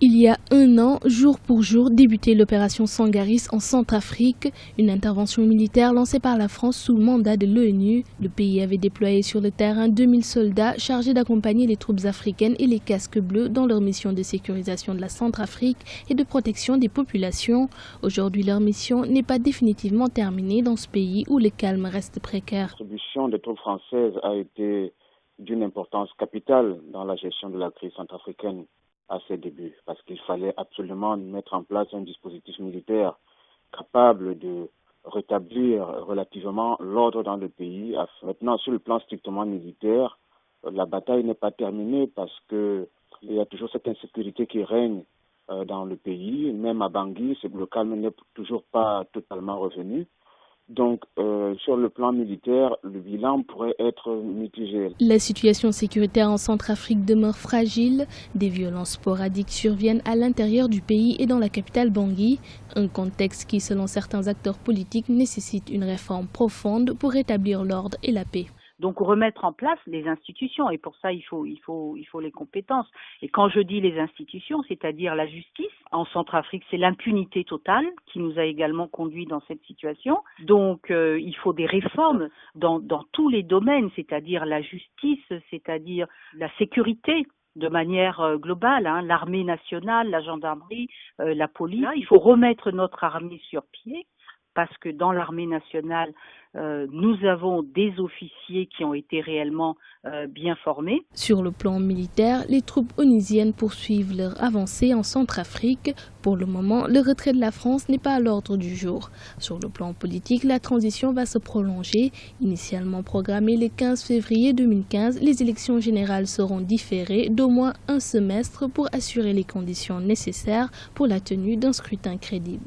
Il y a un an, jour pour jour, débutait l'opération Sangaris en Centrafrique, une intervention militaire lancée par la France sous le mandat de l'ONU. Le pays avait déployé sur le terrain 2000 soldats chargés d'accompagner les troupes africaines et les casques bleus dans leur mission de sécurisation de la Centrafrique et de protection des populations. Aujourd'hui, leur mission n'est pas définitivement terminée dans ce pays où le calme reste précaire. La contribution des troupes françaises a été d'une importance capitale dans la gestion de la crise centrafricaine à ses débuts, parce qu'il fallait absolument mettre en place un dispositif militaire capable de rétablir relativement l'ordre dans le pays. Maintenant, sur le plan strictement militaire, la bataille n'est pas terminée parce qu'il y a toujours cette insécurité qui règne dans le pays. Même à Bangui, le calme n'est toujours pas totalement revenu. Donc, sur le plan militaire, le bilan pourrait être mitigé. La situation sécuritaire en Centrafrique demeure fragile. Des violences sporadiques surviennent à l'intérieur du pays et dans la capitale Bangui. Un contexte qui, selon certains acteurs politiques, nécessite une réforme profonde pour rétablir l'ordre et la paix. Donc remettre en place les institutions, et pour ça il faut les compétences. Et quand je dis les institutions, c'est-à-dire la justice, en Centrafrique c'est l'impunité totale qui nous a également conduit dans cette situation. Donc il faut des réformes dans tous les domaines, c'est-à-dire la justice, c'est-à-dire la sécurité de manière globale, l'armée nationale, la gendarmerie, la police. Il faut remettre notre armée sur pied. Parce que dans l'armée nationale, nous avons des officiers qui ont été réellement bien formés. Sur le plan militaire, les troupes onusiennes poursuivent leur avancée en Centrafrique. Pour le moment, le retrait de la France n'est pas à l'ordre du jour. Sur le plan politique, la transition va se prolonger. Initialement programmée le 15 février 2015, les élections générales seront différées d'au moins un semestre pour assurer les conditions nécessaires pour la tenue d'un scrutin crédible.